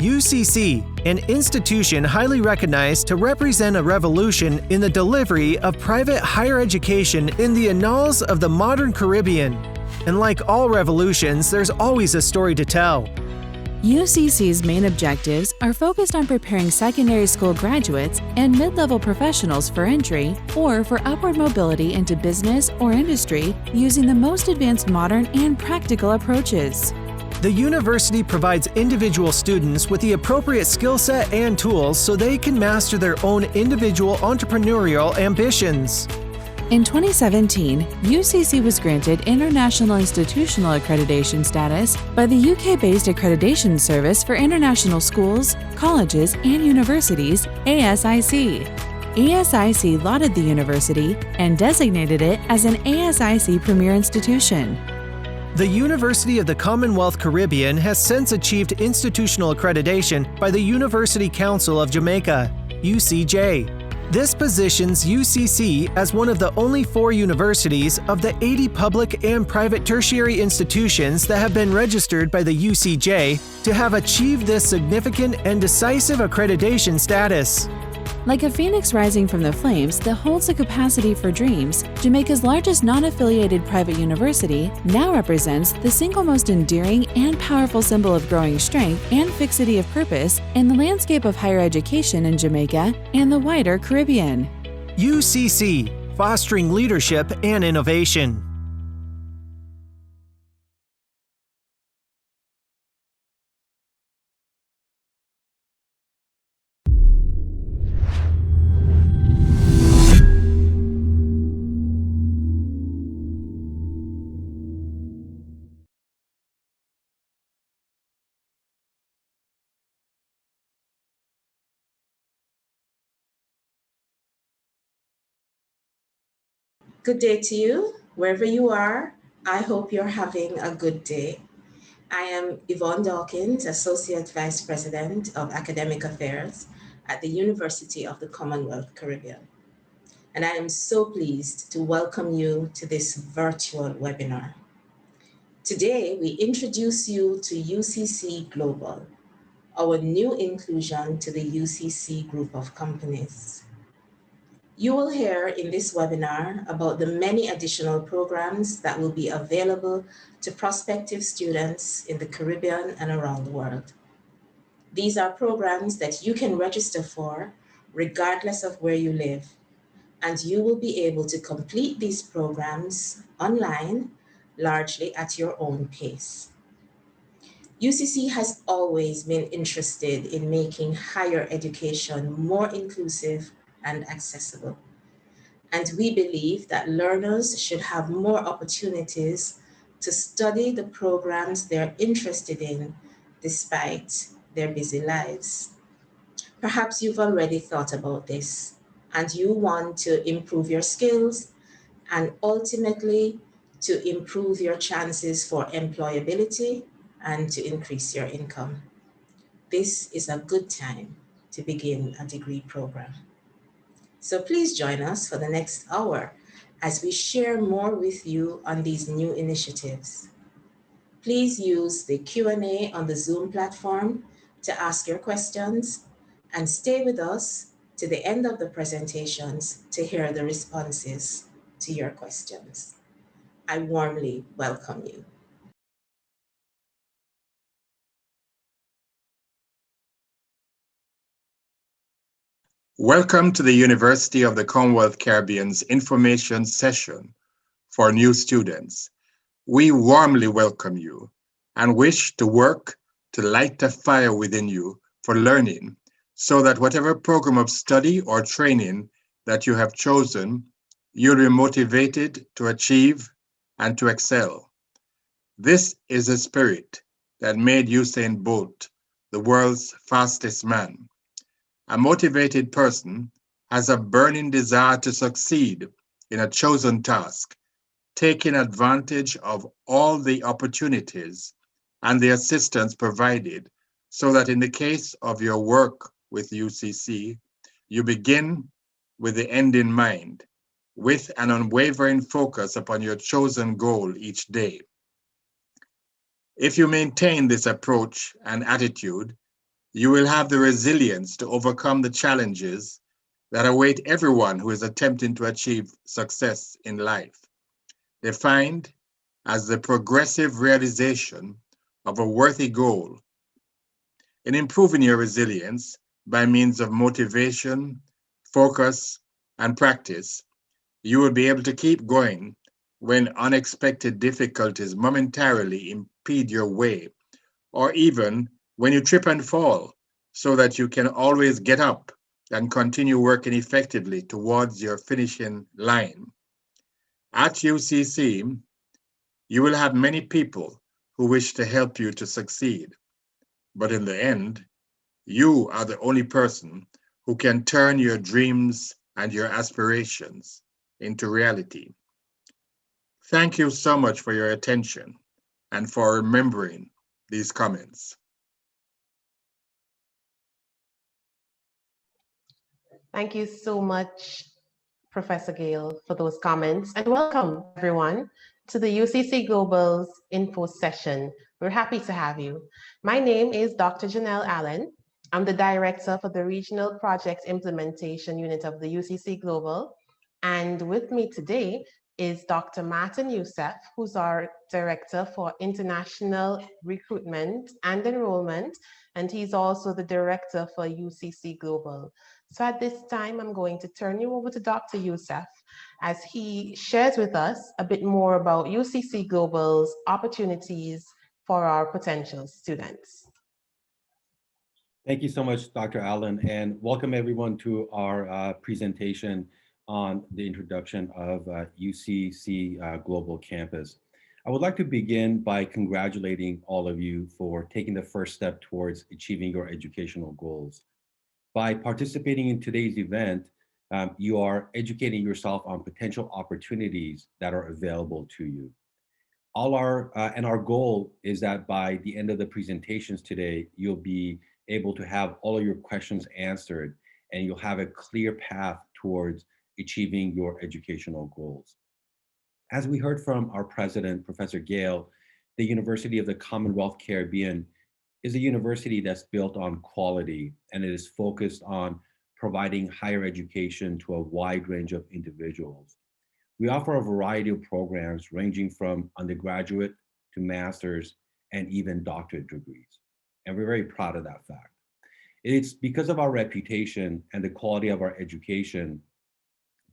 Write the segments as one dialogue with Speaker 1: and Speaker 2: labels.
Speaker 1: UCC, an institution highly recognized to represent a revolution in the delivery of private higher education in the annals of the modern Caribbean. And like all revolutions, there's always a story to tell.
Speaker 2: UCC's main objectives are focused on preparing secondary school graduates and mid-level professionals for entry or for upward mobility into business or industry using the most advanced modern and practical approaches.
Speaker 1: The university provides individual students with the appropriate skill set and tools so they can master their own individual entrepreneurial ambitions.
Speaker 2: In 2017, UCC was granted International Institutional Accreditation status by the UK-based Accreditation Service for International Schools, Colleges and Universities, ASIC. ASIC lauded the university and designated it as an ASIC Premier Institution.
Speaker 1: The University of the Commonwealth Caribbean has since achieved institutional accreditation by the University Council of Jamaica, UCJ. This positions UCC as one of the only 4 universities of the 80 public and private tertiary institutions that have been registered by the UCJ to have achieved this significant and decisive accreditation status.
Speaker 2: Like a phoenix rising from the flames that holds the capacity for dreams, Jamaica's largest non-affiliated private university now represents the single most endearing and powerful symbol of growing strength and fixity of purpose in the landscape of higher education in Jamaica and the wider Caribbean.
Speaker 1: UCC, fostering leadership and innovation.
Speaker 3: Good day to you, wherever you are. I hope you're having a good day. I am Yvonne Dawkins, Associate Vice President of Academic Affairs at the University of the Commonwealth Caribbean. And I am so pleased to welcome you to this virtual webinar. Today, we introduce you to UCC Global, our new inclusion to the UCC group of companies. You will hear in this webinar about the many additional programs that will be available to prospective students in the Caribbean and around the world. These are programs that you can register for regardless of where you live, and you will be able to complete these programs online, largely at your own pace. UCC has always been interested in making higher education more inclusive and accessible. And we believe that learners should have more opportunities to study the programs they're interested in despite their busy lives. Perhaps you've already thought about this and you want to improve your skills and ultimately to improve your chances for employability and to increase your income. This is a good time to begin a degree program. So please join us for the next hour as we share more with you on these new initiatives. Please use the Q&A on the Zoom platform to ask your questions and stay with us to the end of the presentations to hear the responses to your questions. I warmly welcome you.
Speaker 4: Welcome to the University of the Commonwealth Caribbean's information session for new students. We warmly welcome you and wish to work to light a fire within you for learning so that whatever program of study or training that you have chosen, you'll be motivated to achieve and to excel. This is the spirit that made Usain Bolt the world's fastest man. A motivated person has a burning desire to succeed in a chosen task, taking advantage of all the opportunities and the assistance provided so that in the case of your work with UCC, you begin with the end in mind, with an unwavering focus upon your chosen goal each day. If you maintain this approach and attitude, You will have the resilience to overcome the challenges that await everyone who is attempting to achieve success in life, defined as the progressive realization of a worthy goal. In improving your resilience by means of motivation, focus, and practice, you will be able to keep going when unexpected difficulties momentarily impede your way, or even when you trip and fall, so that you can always get up and continue working effectively towards your finishing line. At UCC, you will have many people who wish to help you to succeed, but in the end, you are the only person who can turn your dreams and your aspirations into reality. Thank you so much for your attention and for remembering these comments.
Speaker 5: Thank you so much, Professor Gale, for those comments. And welcome, everyone, to the UCC Global's info session. We're happy to have you. My name is Dr. Janelle Allen. I'm the Director for the Regional Project Implementation Unit of the UCC Global. And with me today is Dr. Martin Youssef, who's our Director for International Recruitment and Enrollment, and he's also the Director for UCC Global. So at this time, I'm going to turn you over to Dr. Youssef as he shares with us a bit more about UCC Global's opportunities for our potential students.
Speaker 6: Thank you so much, Dr. Allen, and welcome everyone to our presentation on the introduction of UCC Global Campus. I would like to begin by congratulating all of you for taking the first step towards achieving your educational goals. By participating in today's event, you are educating yourself on potential opportunities that are available to you. Our goal is that by the end of the presentations today, you'll be able to have all of your questions answered and you'll have a clear path towards achieving your educational goals. As we heard from our president, Professor Gale, the University of the Commonwealth Caribbean is a university that's built on quality, and it is focused on providing higher education to a wide range of individuals. We offer a variety of programs ranging from undergraduate to master's and even doctorate degrees. And we're very proud of that fact. It's because of our reputation and the quality of our education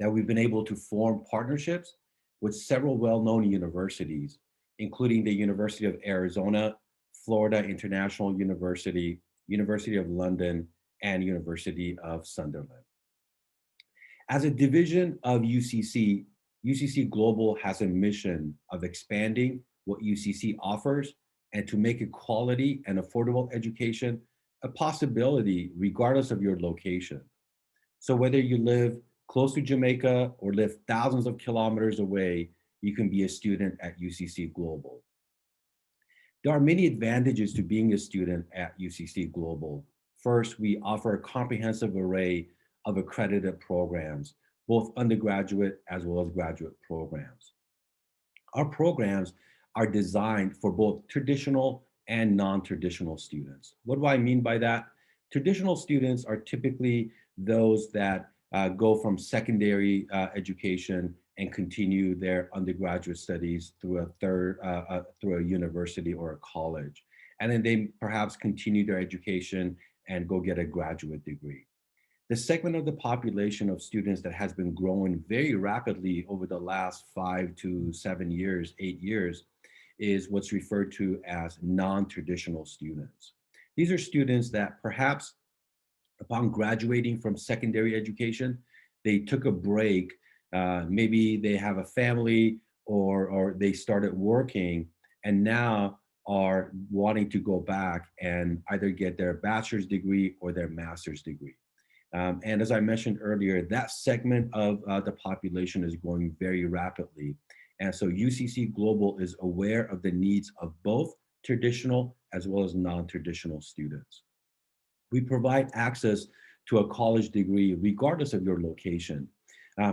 Speaker 6: that we've been able to form partnerships with several well-known universities, including the University of Arizona, Florida International University, University of London, and University of Sunderland. As a division of UCC, UCC Global has a mission of expanding what UCC offers and to make a quality and affordable education a possibility regardless of your location. So whether you live close to Jamaica or live thousands of kilometers away, you can be a student at UCC Global. There are many advantages to being a student at UCC Global. First, we offer a comprehensive array of accredited programs, both undergraduate as well as graduate programs. Our programs are designed for both traditional and non-traditional students. What do I mean by that? Traditional students are typically those that go from secondary education and continue their undergraduate studies through a university or a college. And then they perhaps continue their education and go get a graduate degree. The segment of the population of students that has been growing very rapidly over the last 5 to 7 years, 8 years, is what's referred to as non-traditional students. These are students that perhaps upon graduating from secondary education, they took a break. Maybe they have a family or they started working and now are wanting to go back and either get their bachelor's degree or their master's degree. And as I mentioned earlier, that segment of the population is growing very rapidly. And so UCC Global is aware of the needs of both traditional as well as non-traditional students. We provide access to a college degree regardless of your location.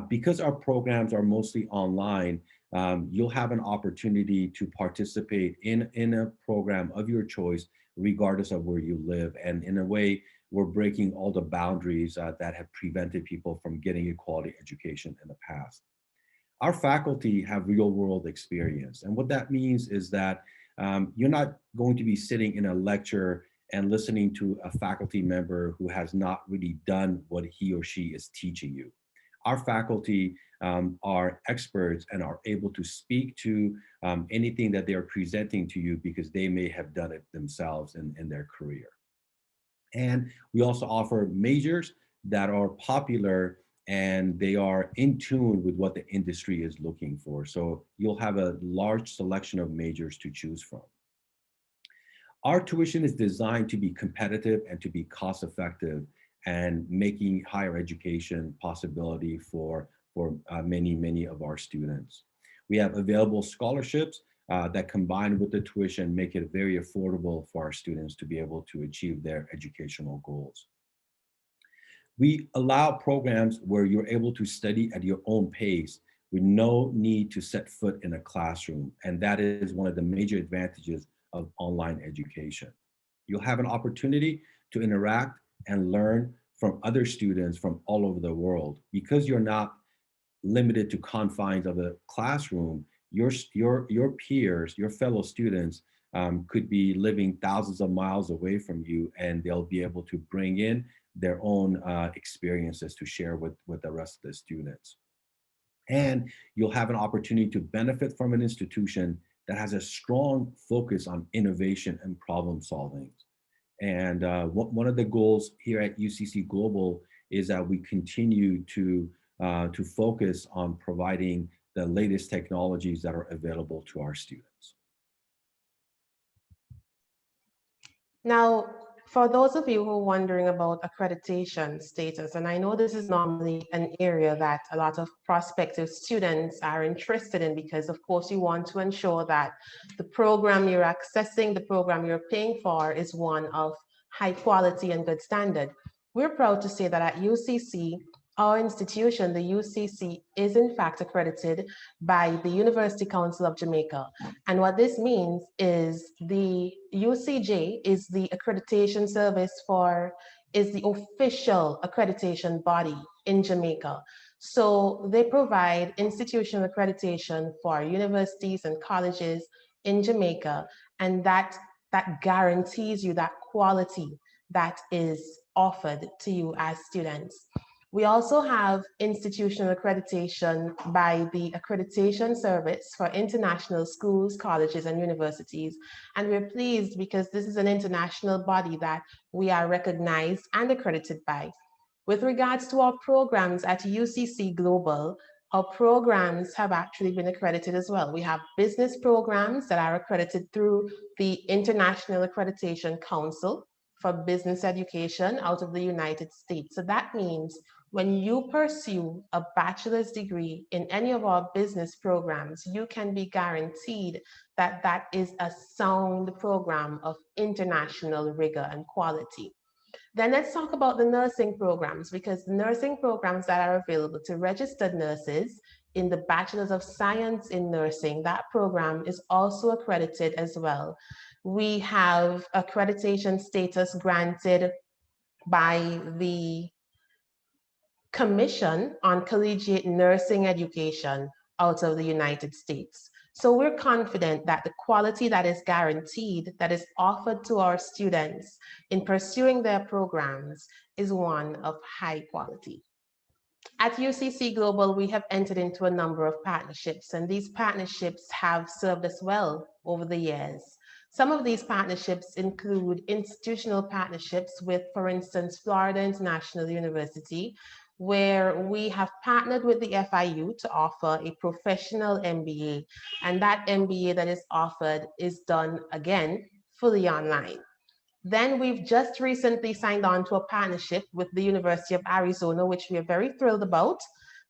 Speaker 6: Because our programs are mostly online, you'll have an opportunity to participate in a program of your choice, regardless of where you live. And in a way, we're breaking all the boundaries that have prevented people from getting a quality education in the past. Our faculty have real world experience. And what that means is that you're not going to be sitting in a lecture and listening to a faculty member who has not really done what he or she is teaching you. Our faculty are experts and are able to speak to anything that they are presenting to you because they may have done it themselves in their career. And we also offer majors that are popular and they are in tune with what the industry is looking for. So you'll have a large selection of majors to choose from. Our tuition is designed to be competitive and to be cost effective and making higher education possibility for many of our students. We have available scholarships that combined with the tuition make it very affordable for our students to be able to achieve their educational goals. We allow programs where you're able to study at your own pace with no need to set foot in a classroom. And that is one of the major advantages of online education. You'll have an opportunity to interact and learn from other students from all over the world. Because you're not limited to confines of a classroom, your peers, your fellow students could be living thousands of miles away from you, and they'll be able to bring in their own experiences to share with the rest of the students. And you'll have an opportunity to benefit from an institution that has a strong focus on innovation and problem solving. And one of the goals here at UCC Global is that we continue to focus on providing the latest technologies that are available to our students.
Speaker 5: Now, for those of you who are wondering about accreditation status, and I know this is normally an area that a lot of prospective students are interested in because, of course, you want to ensure that the program you're accessing, the program you're paying for is one of high quality and good standard. We're proud to say that at UCC, our institution, the UCC, is in fact accredited by the University Council of Jamaica. And what this means is the UCJ is the accreditation service is the official accreditation body in Jamaica. So they provide institutional accreditation for universities and colleges in Jamaica, and that guarantees you that quality that is offered to you as students. We also have institutional accreditation by the Accreditation Service for International Schools, Colleges, and Universities. And we're pleased because this is an international body that we are recognized and accredited by. With regards to our programs at UCC Global, our programs have actually been accredited as well. We have business programs that are accredited through the International Accreditation Council for Business Education out of the United States. So that means when you pursue a bachelor's degree in any of our business programs, you can be guaranteed that that is a sound program of international rigor and quality. Then let's talk about the nursing programs, because the nursing programs that are available to registered nurses in the Bachelor's of Science in Nursing, that program is also accredited as well. We have accreditation status granted by the Commission on Collegiate Nursing Education out of the United States. So we're confident that the quality that is guaranteed, that is offered to our students in pursuing their programs, is one of high quality. At UCC Global, we have entered into a number of partnerships, and these partnerships have served us well over the years. Some of these partnerships include institutional partnerships with, for instance, Florida International University, where we have partnered with the FIU to offer a professional MBA, and that MBA that is offered is done, again, fully online. Then we've just recently signed on to a partnership with the University of Arizona, which we are very thrilled about.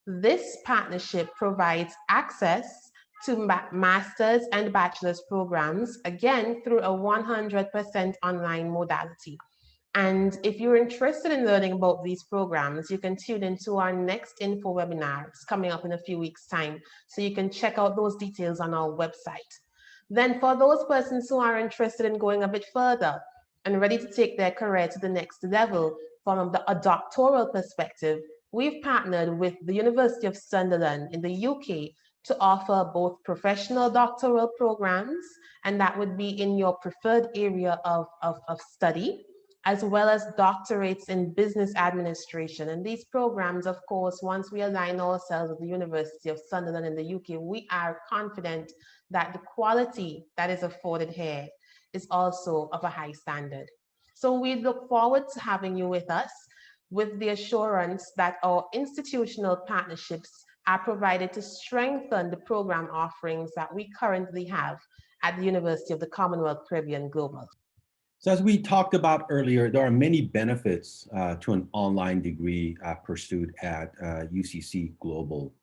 Speaker 5: This partnership provides access to master's and bachelor's programs, again, through a 100% online modality. And if you're interested in learning about these programs, you can tune into our next info webinar. It's coming up in a few weeks' time. So you can check out those details on our website. Then for those persons who are interested in going a bit further and ready to take their career to the next level from a doctoral perspective, we've partnered with the University of Sunderland in the UK to offer both professional doctoral programs, and that would be in your preferred area of study, as well as doctorates in business administration. And these programs, of course, once we align ourselves with the University of Sunderland in the UK, we are confident that the quality that is afforded here is also of a high standard. So we look forward to having you with us, with the assurance that our institutional partnerships are provided to strengthen the program offerings that we currently have at the University of the Commonwealth Caribbean Global.
Speaker 6: So as we talked about earlier, there are many benefits to an online degree pursued at UCC Global.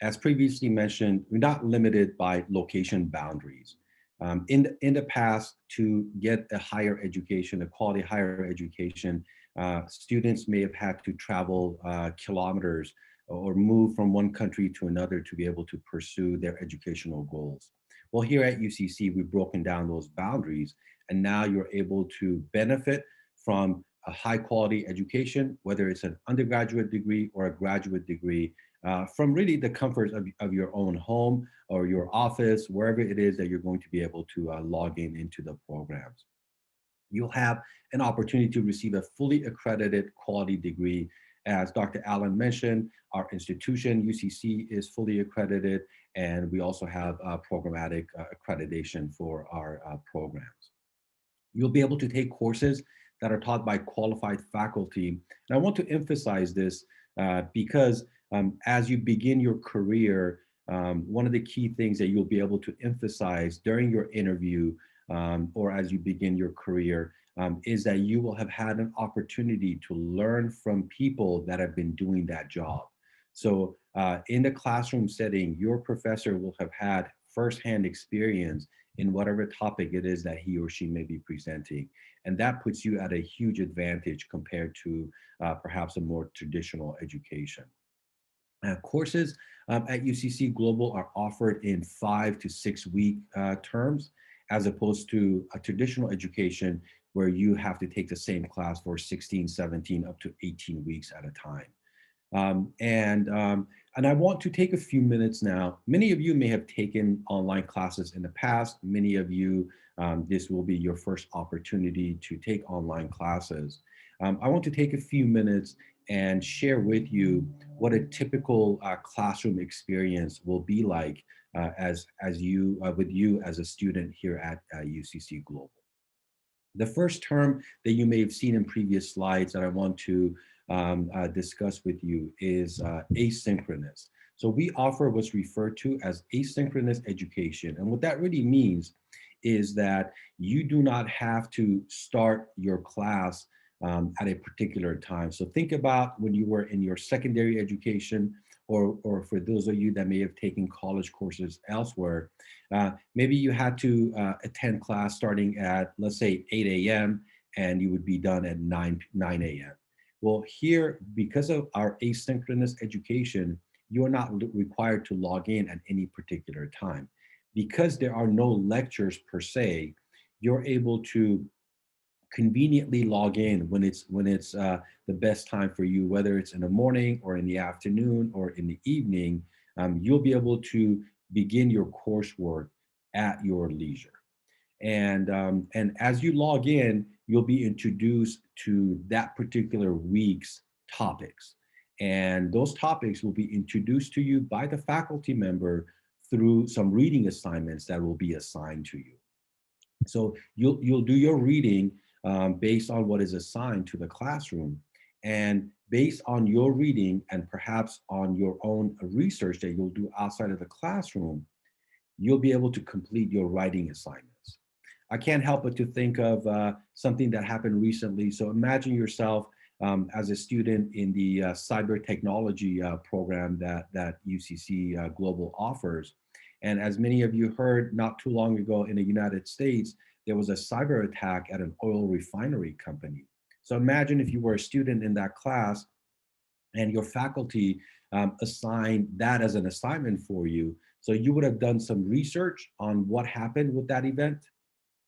Speaker 6: As previously mentioned, we're not limited by location boundaries. In the past, to get a higher education, a quality higher education, students may have had to travel kilometers or move from one country to another to be able to pursue their educational goals. Well, here at UCC, we've broken down those boundaries, and now you're able to benefit from a high quality education, whether it's an undergraduate degree or a graduate degree, from really the comforts of your own home or your office, wherever it is that you're going to be able to log into the programs. You'll have an opportunity to receive a fully accredited quality degree. As Dr. Allen mentioned, our institution, UCC, is fully accredited, and we also have programmatic accreditation for our programs. You'll be able to take courses that are taught by qualified faculty. And I want to emphasize this because as you begin your career, one of the key things that you'll be able to emphasize during your interview or as you begin your career is that you will have had an opportunity to learn from people that have been doing that job. So in the classroom setting, your professor will have had firsthand experience in whatever topic it is that he or she may be presenting. And that puts you at a huge advantage compared to perhaps a more traditional education. Courses at UCC Global are offered in 5 to 6 week terms, as opposed to a traditional education where you have to take the same class for 16, 17, up to 18 weeks at a time. And I want to take a few minutes now. Many of you may have taken online classes in the past. Many of you, this will be your first opportunity to take online classes. I want to take a few minutes and share with you what a typical classroom experience will be like with you as a student here at UCC Global. The first term that you may have seen in previous slides that I want to discuss with you is asynchronous. So we offer what's referred to as asynchronous education. And what that really means is that you do not have to start your class at a particular time. So think about when you were in your secondary education, or for those of you that may have taken college courses elsewhere, maybe you had to attend class starting at, let's say, 8 a.m. and you would be done at 9 a.m. Well, here, because of our asynchronous education, you are not required to log in at any particular time. Because there are no lectures per se, you're able to conveniently log in when it's the best time for you, whether it's in the morning or in the afternoon or in the evening. You'll be able to begin your coursework at your leisure. And as you log in, you'll be introduced to that particular week's topics. And those topics will be introduced to you by the faculty member through some reading assignments that will be assigned to you. So you'll do your reading based on what is assigned to the classroom. And based on your reading and perhaps on your own research that you'll do outside of the classroom, you'll be able to complete your writing assignments. I can't help but to think of something that happened recently. So imagine yourself as a student in the cyber technology program that UCC Global offers. And as many of you heard not too long ago in the United States, there was a cyber attack at an oil refinery company. So imagine if you were a student in that class and your faculty assigned that as an assignment for you. So you would have done some research on what happened with that event,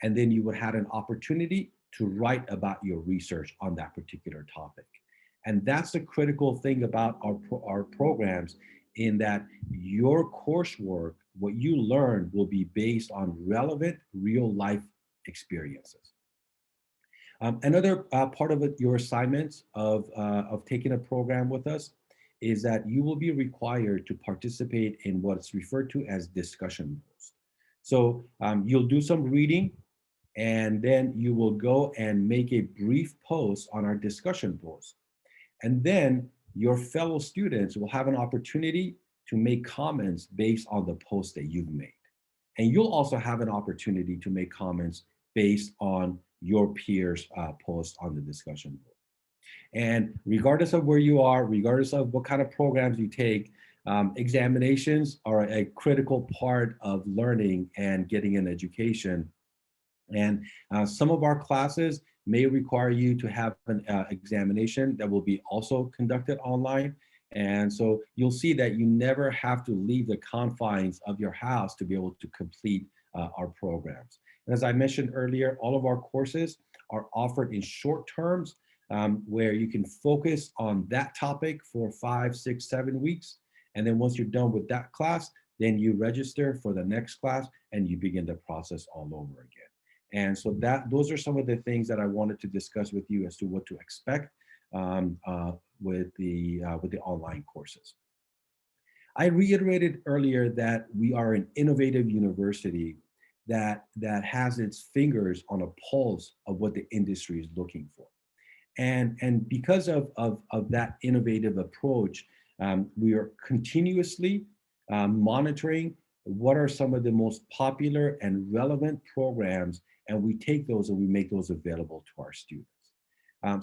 Speaker 6: and then you would have an opportunity to write about your research on that particular topic. And that's the critical thing about our programs, in that your coursework, what you learn, will be based on relevant real life experiences. Another part of your assignments of taking a program with us is that you will be required to participate in what's referred to as discussion boards. So you'll do some reading, and then you will go and make a brief post on our discussion boards. And then your fellow students will have an opportunity to make comments based on the post that you've made. And you'll also have an opportunity to make comments based on your peers' post on the discussion board. And regardless of where you are, regardless of what kind of programs you take, examinations are a critical part of learning and getting an education. And some of our classes may require you to have an examination that will be also conducted online. And so you'll see that you never have to leave the confines of your house to be able to complete our programs. And as I mentioned earlier, all of our courses are offered in short terms, where you can focus on that topic for 5, 6, 7 weeks. And then once you're done with that class, then you register for the next class and you begin the process all over again. And so those are some of the things that I wanted to discuss with you as to what to expect with the online courses. I reiterated earlier that we are an innovative university that has its fingers on a pulse of what the industry is looking for. And because of that innovative approach, we are continuously monitoring what are some of the most popular and relevant programs, and we take those and we make those available to our students.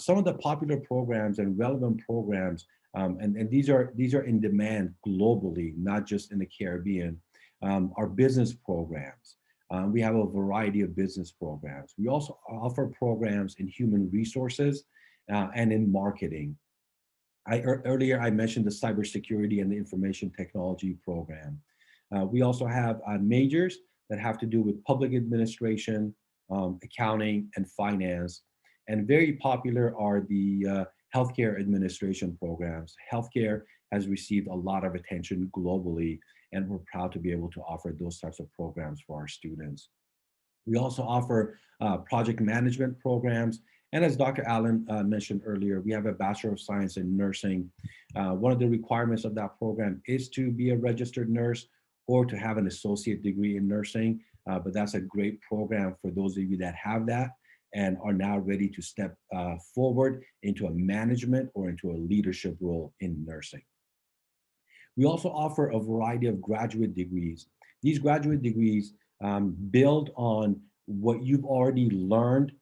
Speaker 6: Some of the popular programs and relevant programs, and these are in demand globally, not just in the Caribbean, are business programs. We have a variety of business programs. We also offer programs in human resources and in marketing. Earlier I mentioned the cybersecurity and the information technology program. We also have majors that have to do with public administration, accounting, and finance. And very popular are the healthcare administration programs. Healthcare has received a lot of attention globally, and we're proud to be able to offer those types of programs for our students. We also offer project management programs. And as Dr. Allen mentioned earlier, we have a Bachelor of Science in Nursing. One of the requirements of that program is to be a registered nurse or to have an associate degree in nursing. But that's a great program for those of you that have that and are now ready to step forward into a management or into a leadership role in nursing. We also offer a variety of graduate degrees. These graduate degrees build on what you've already learned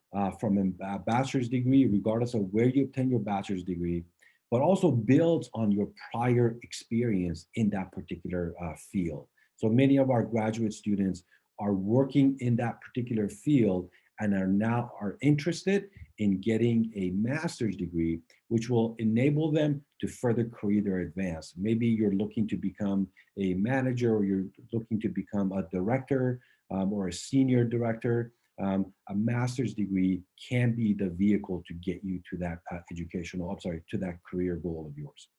Speaker 6: from a bachelor's degree, regardless of where you obtain your bachelor's degree, but also builds on your prior experience in that particular field. So many of our graduate students are working in that particular field and are interested in getting a master's degree, which will enable them to further career advance. Maybe you're looking to become a manager, or you're looking to become a director or a senior director. A master's degree can be the vehicle to get you to that to that career goal of yours.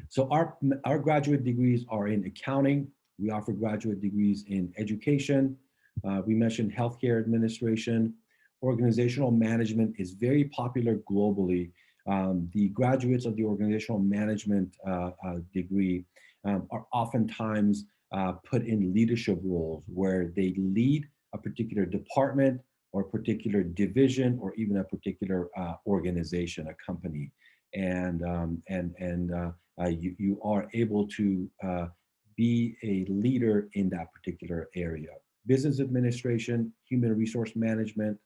Speaker 6: So our graduate degrees are in accounting. We offer graduate degrees in education. We mentioned healthcare administration. Organizational management is very popular globally. The graduates of the organizational management degree are oftentimes put in leadership roles where they lead a particular department or a particular division or even a particular organization, a company. And you are able to be a leader in that particular area. Business administration, human resource management,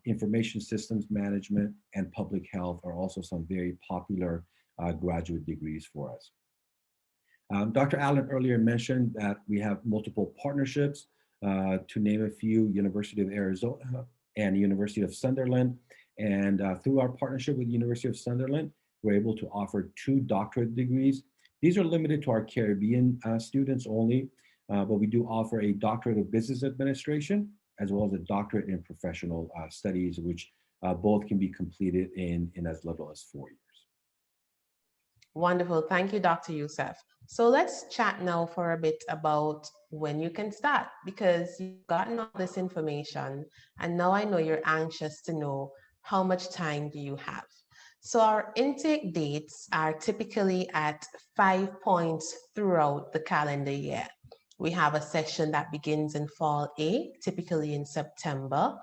Speaker 6: information systems management, and public health are also some very popular graduate degrees for us. Dr. Allen earlier mentioned that we have multiple partnerships, to name a few: University of Arizona and University of Sunderland. And through our partnership with the University of Sunderland, we're able to offer 2 doctorate degrees. These are limited to our Caribbean students only, but we do offer a doctorate of business administration as well as a doctorate in professional studies, which both can be completed in as little as 4 years.
Speaker 5: Wonderful. Thank you, Dr. Youssef. So let's chat now for a bit about when you can start, because you've gotten all this information and now I know you're anxious to know how much time do you have. So our intake dates are typically at 5 points throughout the calendar year. We have a session that begins in fall A, typically in September,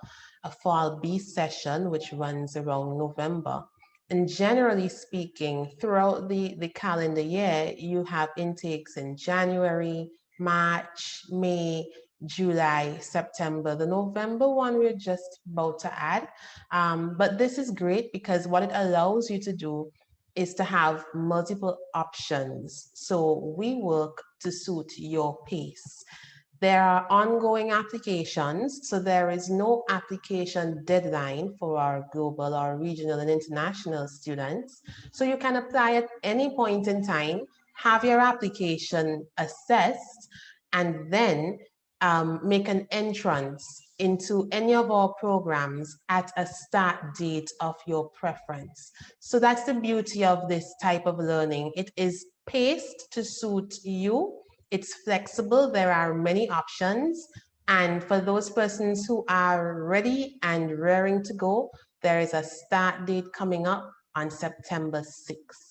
Speaker 5: a fall B session, which runs around November. And generally speaking, throughout the calendar year, you have intakes in January, March, May, July, September. The November one we're just about to add. But this is great because what it allows you to do is to have multiple options. So we work to suit your pace. There are ongoing applications, so there is no application deadline for our global or regional and international students. So you can apply at any point in time, have your application assessed, and then make an entrance into any of our programs at a start date of your preference. So that's the beauty of this type of learning. It is paced to suit you. It's flexible. There are many options. And for those persons who are ready and raring to go, there is a start date coming up on September 6th.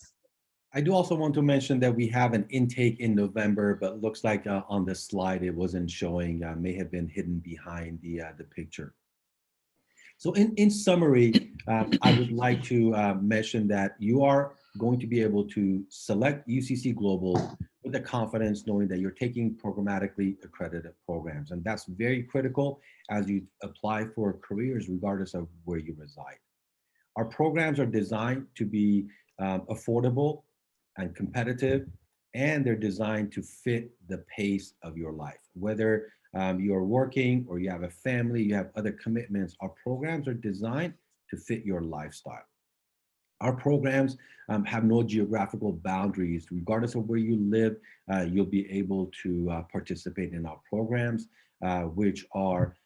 Speaker 6: I do also want to mention that we have an intake in November, but looks like on the slide it wasn't showing, may have been hidden behind the picture. So in summary, I would like to mention that you are going to be able to select UCC Global with the confidence knowing that you're taking programmatically accredited programs. And that's very critical as you apply for careers regardless of where you reside. Our programs are designed to be affordable and competitive, and they're designed to fit the pace of your life. Whether you're working or you have a family, you have other commitments, our programs are designed to fit your lifestyle. Our programs have no geographical boundaries. Regardless of where you live, you'll be able to participate in our programs, which are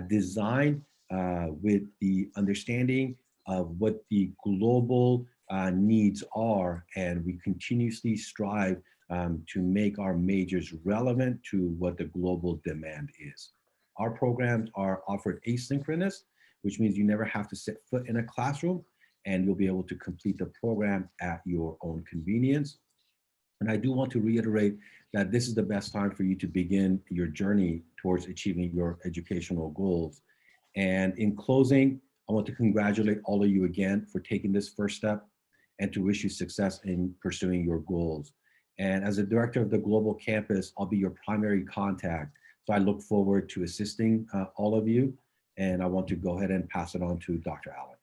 Speaker 6: designed with the understanding of what the global needs are, and we continuously strive to make our majors relevant to what the global demand is. Our programs are offered asynchronous, which means you never have to set foot in a classroom, and you'll be able to complete the program at your own convenience. And I do want to reiterate that this is the best time for you to begin your journey towards achieving your educational goals. And in closing, I want to congratulate all of you again for taking this first step and to wish you success in pursuing your goals. And as a director of the Global Campus, I'll be your primary contact. So I look forward to assisting all of you. And I want to go ahead and pass it on to Dr. Allen.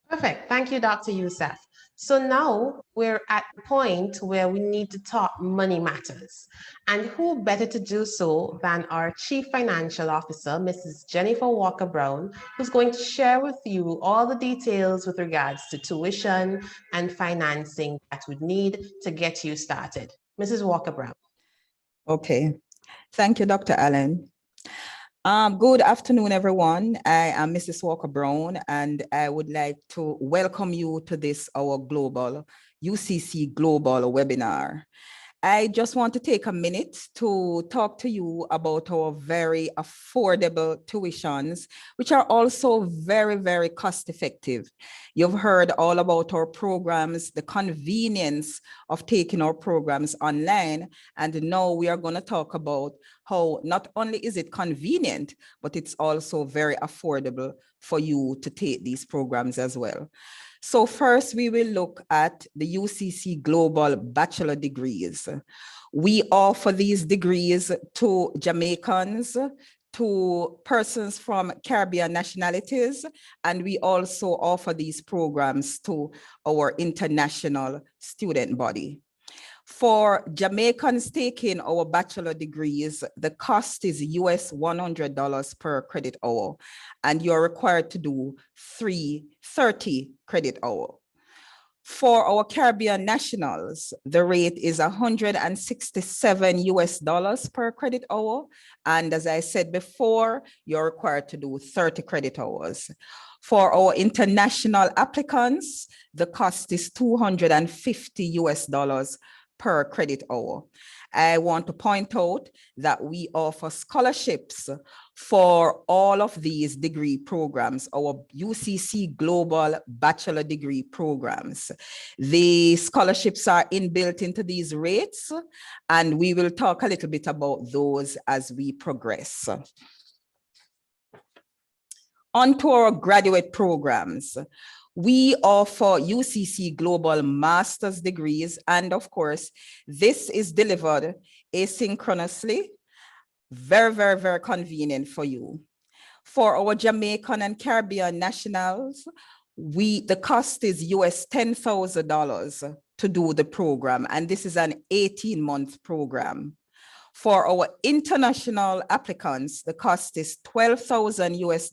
Speaker 5: Perfect. Thank you, Dr. Youssef. So now we're at the point where we need to talk money matters. And who better to do so than our Chief Financial Officer, Mrs. Jennifer Walker-Brown, who's going to share with you all the details with regards to tuition and financing that we need to get you started. Mrs. Walker-Brown.
Speaker 7: Okay. Thank you, Dr. Allen. Good afternoon, everyone. I am Mrs. Walker-Brown, and I would like to welcome you to this, our global UCC Global webinar. I just want to take a minute to talk to you about our very affordable tuitions, which are also very, very cost effective. You've heard all about our programs, the convenience of taking our programs online. And now we are going to talk about how not only is it convenient, but it's also very affordable for you to take these programs as well. So first, we will look at the UCC Global Bachelor degrees. We offer these degrees to Jamaicans, to persons from Caribbean nationalities, and we also offer these programs to our international student body. For Jamaicans taking our bachelor degrees, the cost is US $100 per credit hour, and you're required to do 30 credit hour. For our Caribbean nationals, the rate is $167 per credit hour. And as I said before, you're required to do 30 credit hours. For our international applicants, the cost is $250 per credit hour. I want to point out that we offer scholarships for all of these degree programs, our UCC Global Bachelor Degree programs. The scholarships are inbuilt into these rates, and we will talk a little bit about those as we progress. On to our graduate programs. We offer UCC Global Master's degrees, and of course, this is delivered asynchronously, very convenient for you. For our Jamaican and Caribbean nationals, the cost is US $10,000 to do the program, and this is an 18-month program. For our international applicants, the cost is $12,000 US,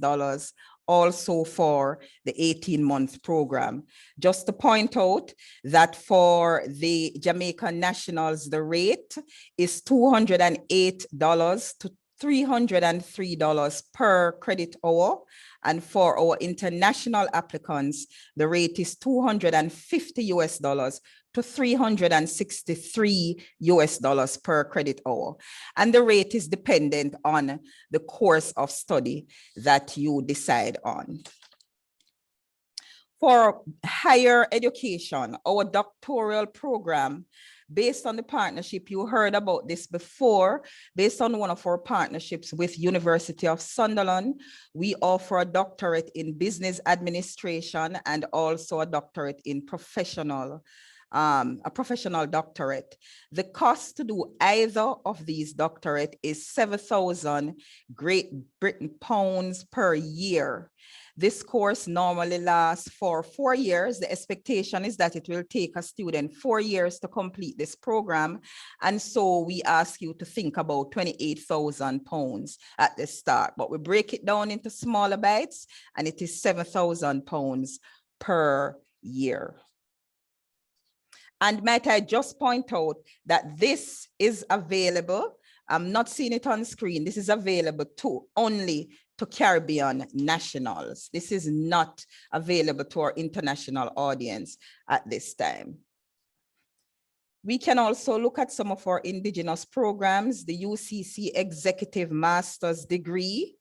Speaker 7: also for the 18-month program. Just to point out that for the Jamaican nationals, the rate is $208 to $303 per credit hour. And for our international applicants, the rate is $250 US to $363 US per credit hour. And the rate is dependent on the course of study that you decide on. For higher education, our doctoral program, based on the partnership, you heard about this before, based on one of our partnerships with University of Sunderland, we offer a doctorate in business administration and also a doctorate in professional doctorate. The cost to do either of these doctorate is 7,000 Great Britain pounds per year. This course normally lasts for 4 years. The expectation is that it will take a student 4 years to complete this program. And so we ask you to think about 28,000 pounds at the start, but we break it down into smaller bites, and it is 7,000 pounds per year. And might I just point out that this is available. I'm not seeing it on screen. This is available only to Caribbean nationals. This is not available to our international audience at this time. We can also look at some of our indigenous programs, the UCC Executive Master's Degree.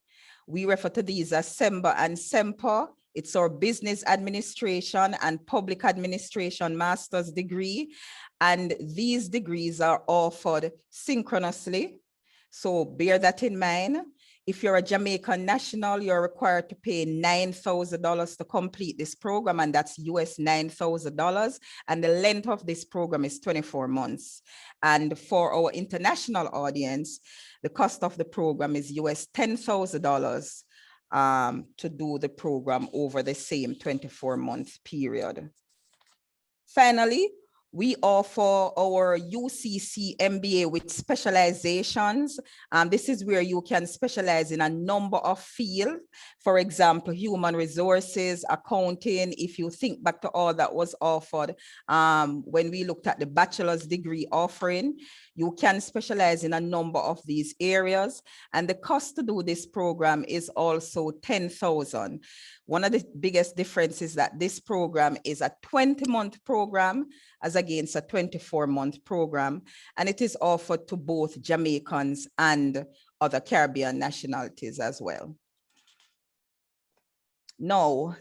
Speaker 7: We refer to these as SEMBA and SEMPA. It's our Business Administration and Public Administration Master's degree. And these degrees are offered synchronously. So bear that in mind. If you're a Jamaican national, you're required to pay $9,000 to complete this program, and that's US $9,000. And the length of this program is 24 months. And for our international audience, the cost of the program is US $10,000 to do the program over the same 24-month period. Finally, we offer our UCC MBA with specializations. This is where you can specialize in a number of fields. For example, human resources, accounting. If you think back to all that was offered when we looked at the bachelor's degree offering, you can specialize in a number of these areas. And the cost to do this program is also $10,000. One of the biggest differences is that this program is a 20-month program as against a 24-month program, and it is offered to both Jamaicans and other Caribbean nationalities as well. Now,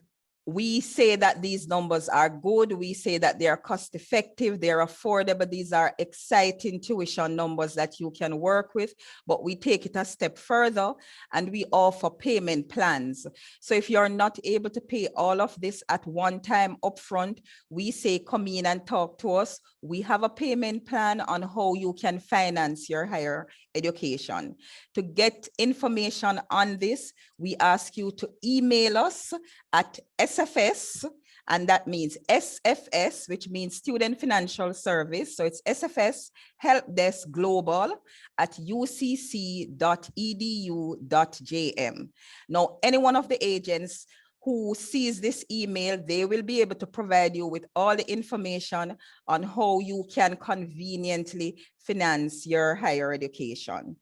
Speaker 7: we say that these numbers are good. We say that they are cost effective, they're affordable. These are exciting tuition numbers that you can work with, but we take it a step further and we offer payment plans. So if you're not able to pay all of this at one time upfront, we say come in and talk to us. We have a payment plan on how you can finance your higher education. To get information on this, we ask you to email us at SFS, and that means SFS, which means Student Financial Service. So it's SFS Help Desk Global at ucc.edu.jm. Now, any one of the agents who sees this email, they will be able to provide you with all the information on how you can conveniently finance your higher education.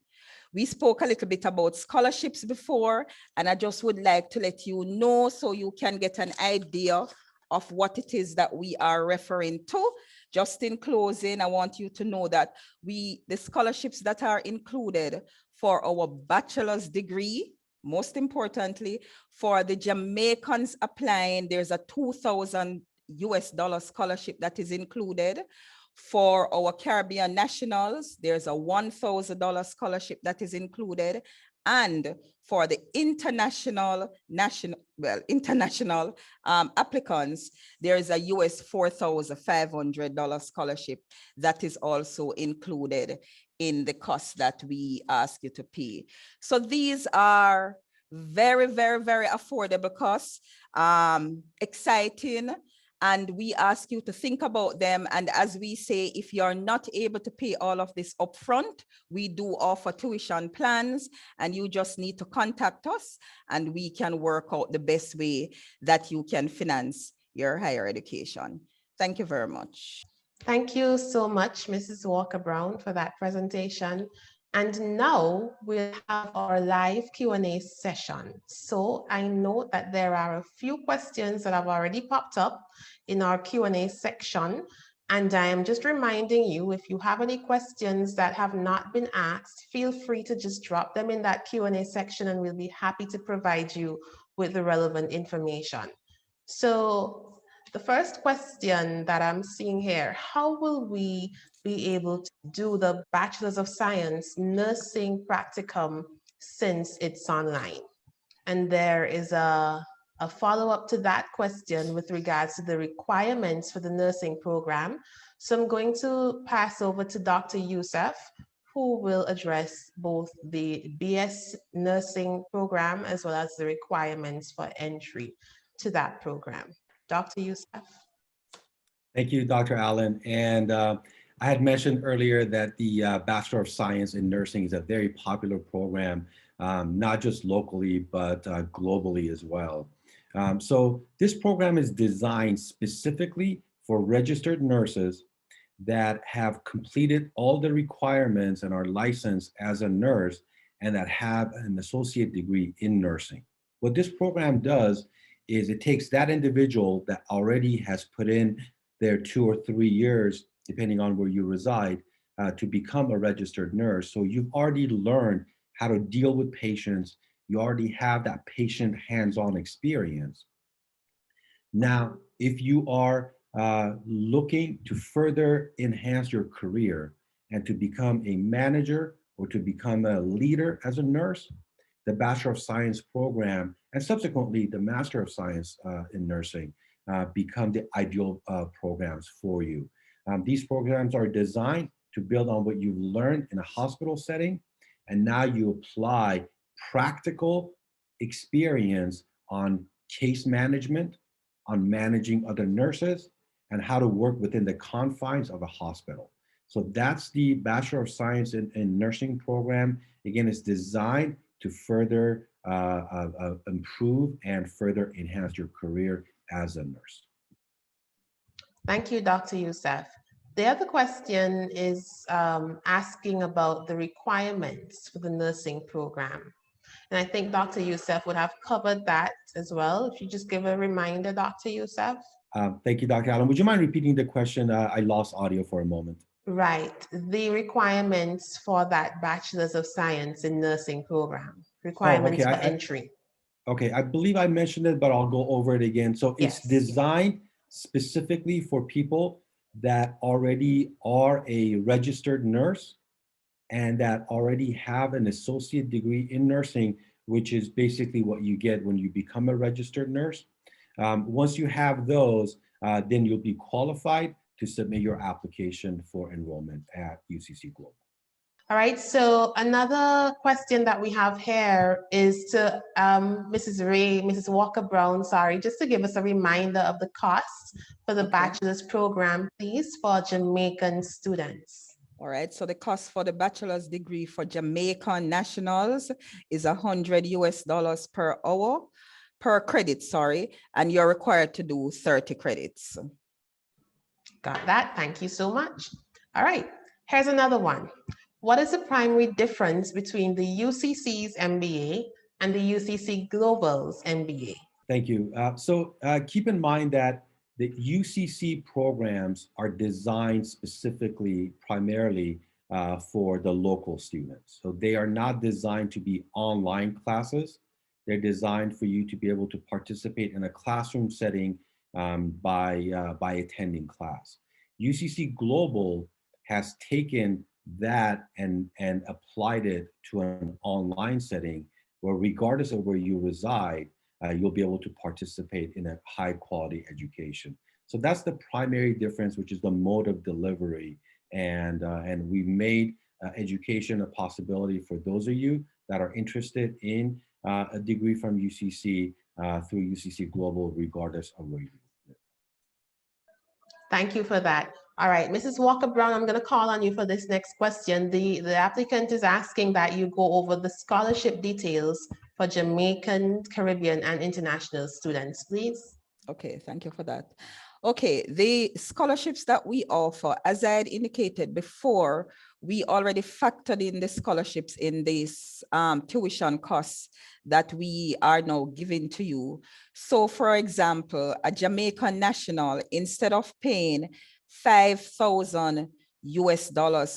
Speaker 7: We spoke a little bit about scholarships before, and I just would like to let you know so you can get an idea of what it is that we are referring to. Just in closing, I want you to know that the scholarships that are included for our bachelor's degree, most importantly, for the Jamaicans applying, there's a $2,000 scholarship that is included. For our Caribbean nationals, there's a $1,000 scholarship that is included. And for the international applicants, there is a US $4,500 scholarship that is also included in the cost that we ask you to pay. So these are very, very, very affordable costs, exciting. And we ask you to think about them. And as we say, if you're not able to pay all of this upfront, we do offer tuition plans, and you just need to contact us and we can work out the best way that you can finance your higher education. Thank you very much.
Speaker 5: Thank you so much, Mrs. Walker-Brown, for that presentation. And now we'll have our live Q&A session. So I know that there are a few questions that have already popped up in our Q&A section. And I am just reminding you, if you have any questions that have not been asked, feel free to just drop them in that Q&A section and we'll be happy to provide you with the relevant information. So the first question that I'm seeing here, how will we be able to do the Bachelor's of Science nursing practicum since it's online? And there is a follow-up to that question with regards to the requirements for the nursing program. So I'm going to pass over to Dr. Youssef, who will address both the BS nursing program as well as the requirements for entry to that program. Dr. Youssef.
Speaker 6: Thank you, Dr. Allen. And I had mentioned earlier that the Bachelor of Science in Nursing is a very popular program, not just locally, but globally as well. So this program is designed specifically for registered nurses that have completed all the requirements and are licensed as a nurse and that have an associate degree in nursing. What this program does is it takes that individual that already has put in their 2 or 3 years, depending on where you reside, to become a registered nurse. So you've already learned how to deal with patients. You already have that patient hands-on experience. Now, if you are looking to further enhance your career and to become a manager or to become a leader as a nurse, the Bachelor of Science program and subsequently the Master of Science in Nursing become the ideal programs for you. These programs are designed to build on what you've learned in a hospital setting, and now you apply practical experience on case management, on managing other nurses, and how to work within the confines of a hospital. So that's the Bachelor of Science in Nursing program. Again, it's designed to further improve and further enhance your career as a nurse.
Speaker 5: Thank you, Dr. Youssef. The other question is asking about the requirements for the nursing program. And I think Dr. Youssef would have covered that as well. If you just give a reminder, Dr. Youssef.
Speaker 6: Thank you, Dr. Allen. Would you mind repeating the question? I lost audio for a moment.
Speaker 5: Right. The requirements for that Bachelor's of Science in Nursing program. Requirements for entry.
Speaker 6: Okay, I believe I mentioned it, but I'll go over it again. So it's designed specifically for people that already are a registered nurse and that already have an associate degree in nursing, which is basically what you get when you become a registered nurse. Once you have those, then you'll be qualified to submit your application for enrollment at UCC Global.
Speaker 5: All right, so another question that we have here is to Mrs. Walker Brown, sorry, just to give us a reminder of the costs for the bachelor's program, please, for Jamaican students.
Speaker 7: All right, so the cost for the bachelor's degree for Jamaican nationals is $100 per hour, per credit, sorry, and you're required to do 30 credits.
Speaker 5: Got that, thank you so much. All right, here's another one. What is the primary difference between the UCC's MBA and the UCC Global's MBA?
Speaker 6: Thank you. Keep in mind that the UCC programs are designed specifically, primarily for the local students. So they are not designed to be online classes. They're designed for you to be able to participate in a classroom setting by attending class. UCC Global has taken that and applied it to an online setting where, regardless of where you reside, you'll be able to participate in a high quality education. So that's the primary difference, which is the mode of delivery. And we made education a possibility for those of you that are interested in a degree from UCC through UCC Global, regardless of where you live.
Speaker 5: Thank you for that. All right, Mrs. Walker Brown, I'm going to call on you for this next question. The applicant is asking that you go over the scholarship details for Jamaican, Caribbean, and international students, please.
Speaker 7: Okay, thank you for that. Okay, the scholarships that we offer, as I had indicated before, we already factored in the scholarships in this tuition costs that we are now giving to you. So for example, a Jamaican national, instead of paying $5,000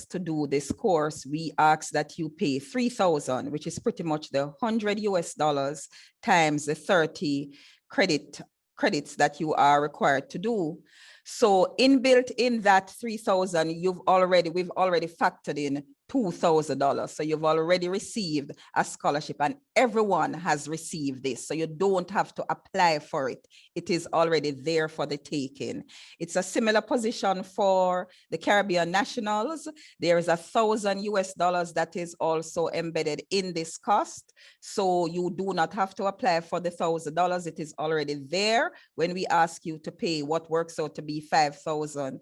Speaker 7: to do this course, we ask that you pay $3,000, which is pretty much the $100 times the 30 credits that you are required to do. So inbuilt in that 3,000, we've already factored in $2,000. So you've already received a scholarship, and everyone has received this. So you don't have to apply for it. It is already there for the taking. It's a similar position for the Caribbean nationals. There is $1,000 that is also embedded in this cost. So you do not have to apply for the $1,000. It is already there when we ask you to pay what works out to be $5,000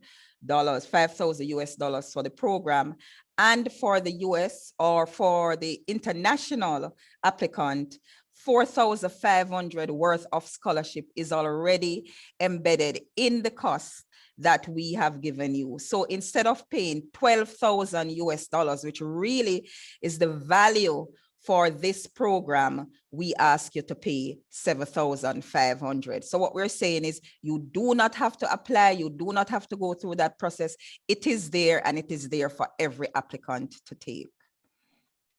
Speaker 7: for the program. And for the US, or for the international applicant, $4,500 worth of scholarship is already embedded in the cost that we have given you. So instead of paying $12,000, which really is the value for this program, we ask you to pay $7,500. So what we're saying is you do not have to apply, you do not have to go through that process. It is there, and it is there for every applicant to take.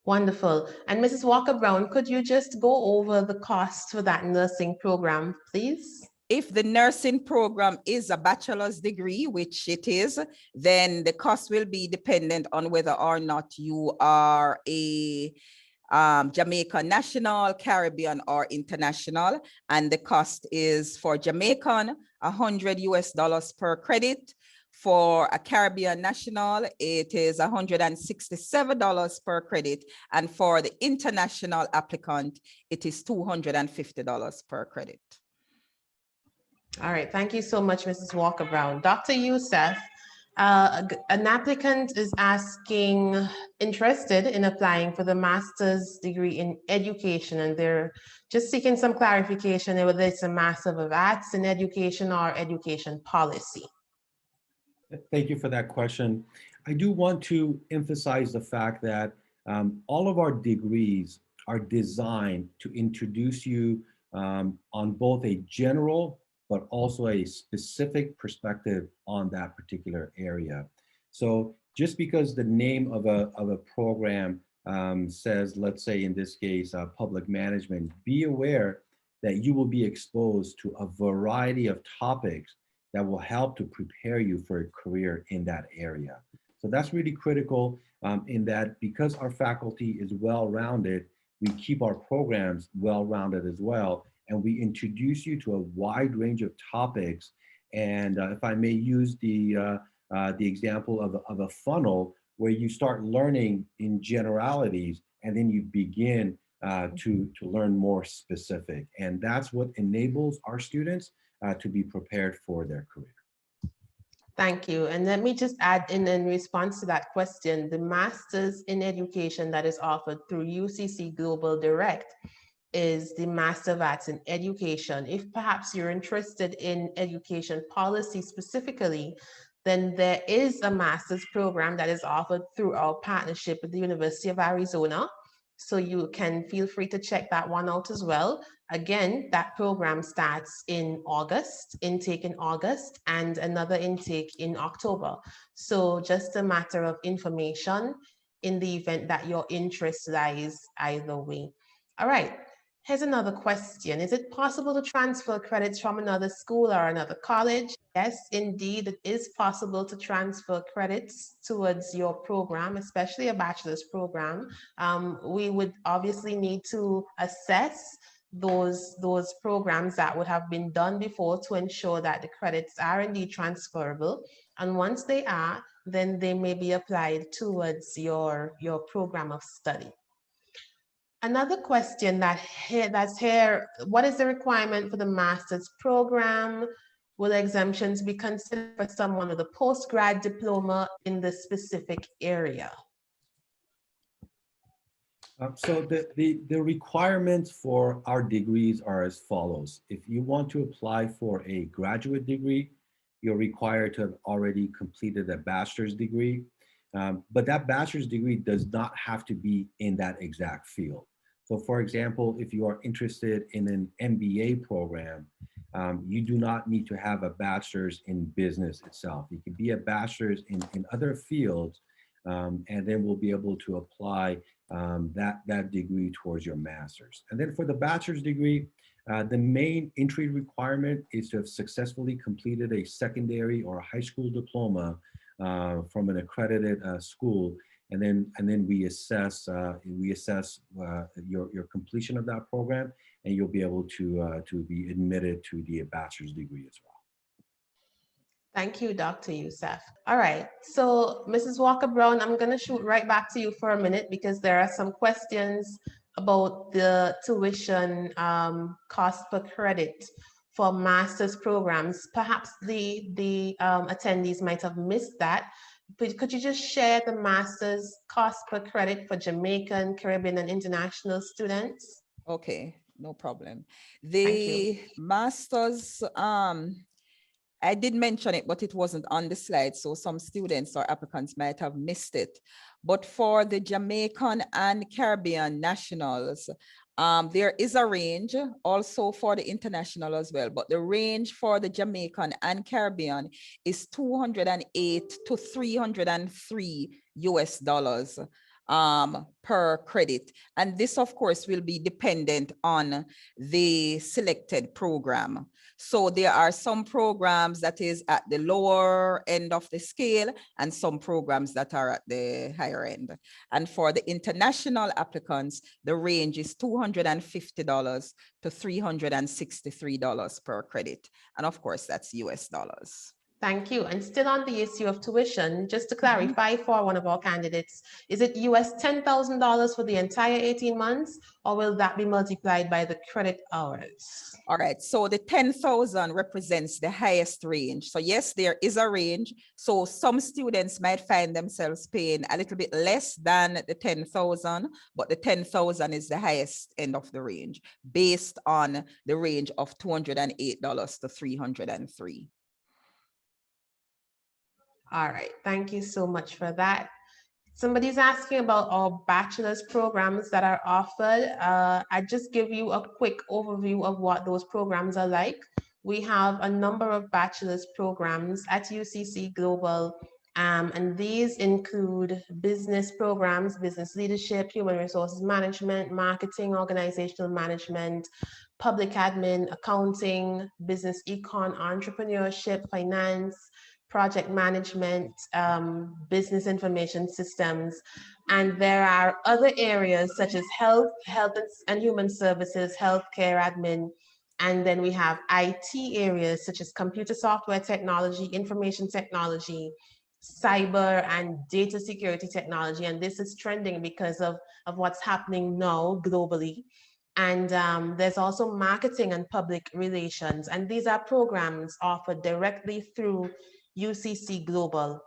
Speaker 5: Wonderful. And Mrs. Walker Brown, could you just go over the cost for that nursing program, please?
Speaker 7: If the nursing program is a bachelor's degree, which it is, then the cost will be dependent on whether or not you are a Jamaican national, Caribbean, or international. And the cost is for Jamaican, $100 per credit. For a Caribbean national, it is $167 per credit. And for the international applicant, it is $250 per credit.
Speaker 5: All right, thank you so much, Mrs. Walker Brown. Dr. Youssef, an applicant is interested in applying for the master's degree in education, and they're just seeking some clarification whether it's a Master of Arts in Education or Education Policy.
Speaker 6: Thank you for that question. I do want to emphasize the fact that all of our degrees are designed to introduce you on both a general but also a specific perspective on that particular area. So just because the name of a program says, let's say in this case, public management, be aware that you will be exposed to a variety of topics that will help to prepare you for a career in that area. So that's really critical in that, because our faculty is well-rounded, we keep our programs well-rounded as well. And we introduce you to a wide range of topics. And if I may use the example of a funnel, where you start learning in generalities and then you begin to learn more specific. And that's what enables our students to be prepared for their career.
Speaker 5: Thank you. And let me just add in response to that question, the Master's in Education that is offered through UCC Global Direct is the Master of Arts in Education. If perhaps you're interested in education policy specifically, then there is a master's program that is offered through our partnership with the University of Arizona. So you can feel free to check that one out as well. Again, that program starts in August, intake in August, and another intake in October. So just a matter of information in the event that your interest lies either way. All right. Here's another question. Is it possible to transfer credits from another school or another college? Yes, indeed, it is possible to transfer credits towards your program, especially a bachelor's program. We would obviously need to assess those programs that would have been done before to ensure that the credits are indeed transferable. And once they are, then they may be applied towards your program of study. Another question that's here, what is the requirement for the master's program? Will exemptions be considered for someone with a postgrad diploma in the specific area?
Speaker 6: So the requirements for our degrees are as follows. If you want to apply for a graduate degree, you're required to have already completed a bachelor's degree. But that bachelor's degree does not have to be in that exact field. So for example, if you are interested in an MBA program, you do not need to have a bachelor's in business itself. You can be a bachelor's in other fields, and then we'll be able to apply that degree towards your master's. And then for the bachelor's degree, the main entry requirement is to have successfully completed a secondary or a high school diploma from an accredited school, and then we assess your completion of that program, and you'll be able to be admitted to the bachelor's degree as well.
Speaker 5: Thank you, Dr. Youssef. All right, so Mrs. Walker-Brown, I'm going to shoot right back to you for a minute because there are some questions about the tuition cost per credit for master's programs. Perhaps the attendees might have missed that. But could you just share the master's cost per credit for Jamaican, Caribbean, and international students?
Speaker 7: Okay, no problem. The master's, I did mention it, but it wasn't on the slide, so some students or applicants might have missed it. But for the Jamaican and Caribbean nationals, there is a range also for the international as well, but the range for the Jamaican and Caribbean is $208 to $303 US per credit. And this, of course, will be dependent on the selected program. So there are some programs that is at the lower end of the scale and some programs that are at the higher end. And for the international applicants, the range is $250 to $363 per credit. And of course, that's US dollars.
Speaker 5: Thank you. And still on the issue of tuition, just to clarify for one of our candidates, is it US $10,000 for the entire 18 months, or will that be multiplied by the credit hours?
Speaker 7: All right, so the 10,000 represents the highest range. So yes, there is a range. So some students might find themselves paying a little bit less than the 10,000, but the 10,000 is the highest end of the range based on the range of $208 to $303.
Speaker 5: All right, thank you so much for that. Somebody's asking about our bachelor's programs that are offered. I just give you a quick overview of what those programs are like. We have a number of bachelor's programs at UCC Global, and these include business programs, business leadership, human resources management, marketing, organizational management, public admin, accounting, business econ, entrepreneurship, finance, project management, business information systems. And there are other areas such as health and human services, healthcare admin. And then we have IT areas such as computer software technology, information technology, cyber and data security technology. And this is trending because of what's happening now globally. And there's also marketing and public relations. And these are programs offered directly through UCC Global.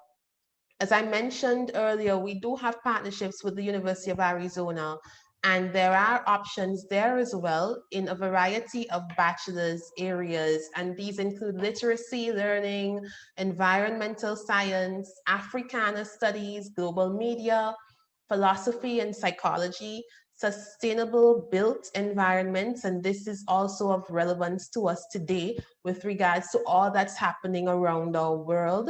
Speaker 5: As I mentioned earlier, we do have partnerships with the University of Arizona, and there are options there as well in a variety of bachelor's areas. And these include literacy, learning, environmental science, Africana studies, global media, philosophy and psychology, sustainable built environments. And this is also of relevance to us today with regards to all that's happening around our world,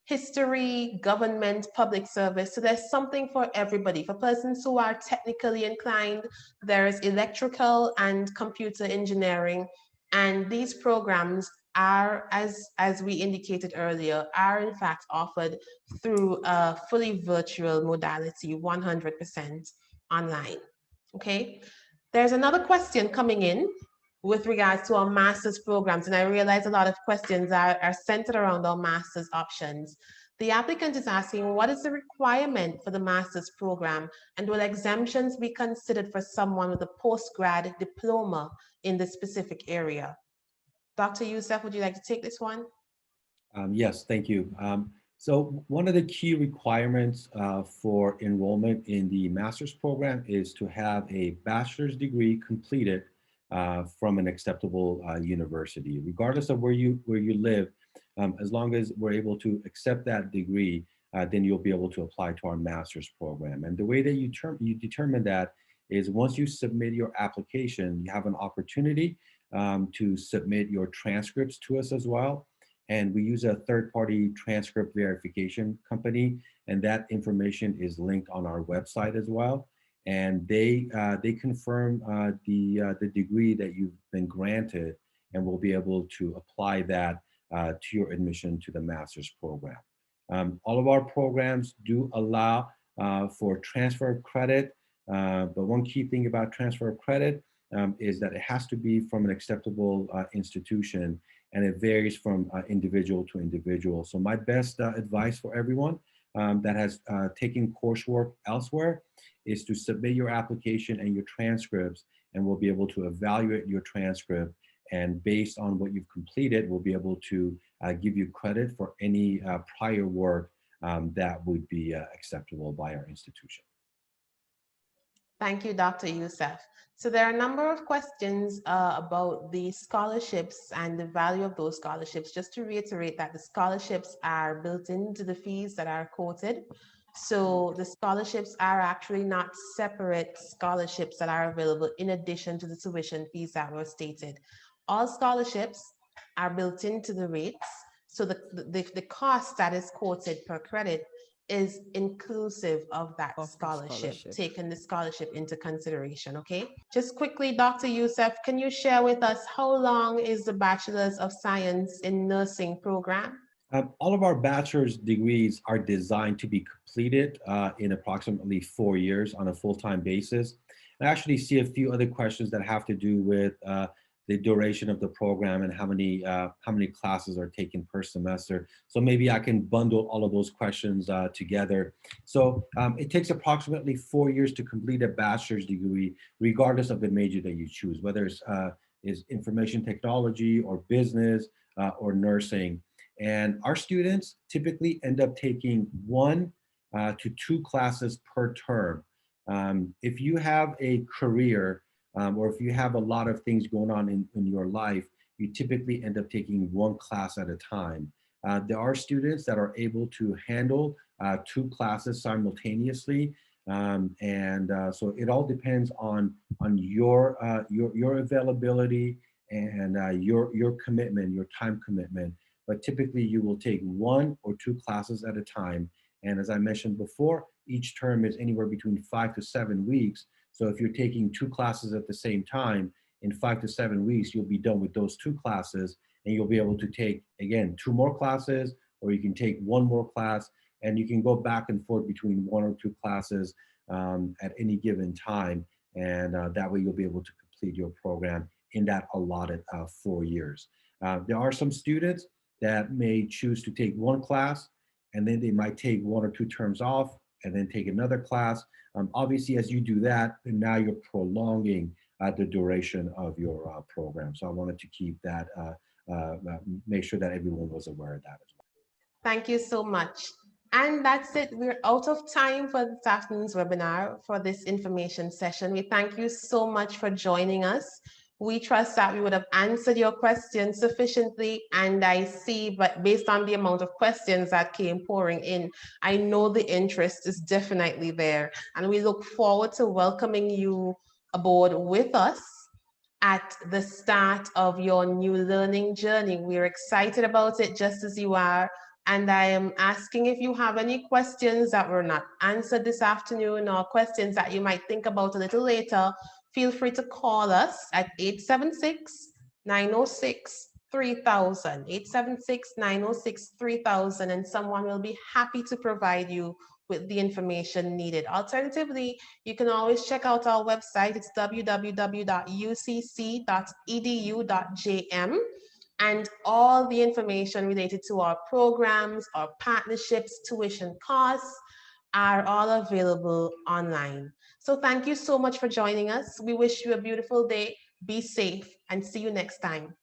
Speaker 5: history, government, public service. So there's something for everybody. For persons who are technically inclined, there's electrical and computer engineering. And these programs are, as we indicated earlier, are in fact offered through a fully virtual modality, 100% online. Okay. There's another question coming in with regards to our master's programs, and I realize a lot of questions are centered around our master's options. The applicant is asking, what is the requirement for the master's program, and will exemptions be considered for someone with a postgrad diploma in the specific area? Dr. Youssef, would you like to take this one?
Speaker 6: Yes, thank you. So one of the key requirements for enrollment in the master's program is to have a bachelor's degree completed from an acceptable university, regardless of where you live. As long as we're able to accept that degree, then you'll be able to apply to our master's program. And the way that you determine that is once you submit your application, you have an opportunity to submit your transcripts to us as well. And we use a third-party transcript verification company, and that information is linked on our website as well. And they confirm the degree that you've been granted, and we'll be able to apply that to your admission to the master's program. All of our programs do allow for transfer of credit, but one key thing about transfer of credit is that it has to be from an acceptable institution, and it varies from individual to individual. So my best advice for everyone that has taken coursework elsewhere is to submit your application and your transcripts, and we'll be able to evaluate your transcript. And based on what you've completed, we'll be able to give you credit for any prior work that would be acceptable by our institution.
Speaker 5: Thank you, Dr. Youssef. So there are a number of questions about the scholarships and the value of those scholarships. Just to reiterate that the scholarships are built into the fees that are quoted. So the scholarships are actually not separate scholarships that are available in addition to the tuition fees that were stated. All scholarships are built into the rates. So the cost that is quoted per credit is inclusive of that scholarship, taking the scholarship into consideration, okay? Just quickly, Dr. Youssef, can you share with us how long is the Bachelor's of Science in Nursing program?
Speaker 6: All of our bachelor's degrees are designed to be completed in approximately 4 years on a full-time basis. I actually see a few other questions that have to do with the duration of the program and how many classes are taken per semester. So maybe I can bundle all of those questions together. So it takes approximately 4 years to complete a bachelor's degree, regardless of the major that you choose, whether it's is information technology or business or nursing. And our students typically end up taking 1 to 2 classes per term. If you have a career or if you have a lot of things going on in your life, you typically end up taking 1 class at a time. There are students that are able to handle 2 classes simultaneously. So it all depends on your availability and your commitment, your time commitment. But typically you will take 1 or 2 classes at a time. And as I mentioned before, each term is anywhere between 5 to 7 weeks. So if you're taking 2 classes at the same time, in 5 to 7 weeks, you'll be done with those 2 classes, and you'll be able to take, again, 2 more classes, or you can take 1 more class, and you can go back and forth between 1 or 2 classes at any given time. And that way you'll be able to complete your program in that allotted 4 years. There are some students that may choose to take 1 class and then they might take 1 or 2 terms off and then take another class. Obviously, as you do that, then now you're prolonging the duration of your program. So I wanted to keep that, make sure that everyone was aware of that as well.
Speaker 5: Thank you so much. And that's it. We're out of time for this afternoon's webinar for this information session. We thank you so much for joining us. We trust that we would have answered your questions sufficiently. And I see, but based on the amount of questions that came pouring in, I know the interest is definitely there. And we look forward to welcoming you aboard with us at the start of your new learning journey. We're excited about it just as you are. And I am asking if you have any questions that were not answered this afternoon or questions that you might think about a little later, feel free to call us at 876-906-3000, 876-906-3000, and someone will be happy to provide you with the information needed. Alternatively, you can always check out our website. It's www.ucc.edu.jm. And all the information related to our programs, our partnerships, tuition costs are all available online. So thank you so much for joining us. We wish you a beautiful day. Be safe and see you next time.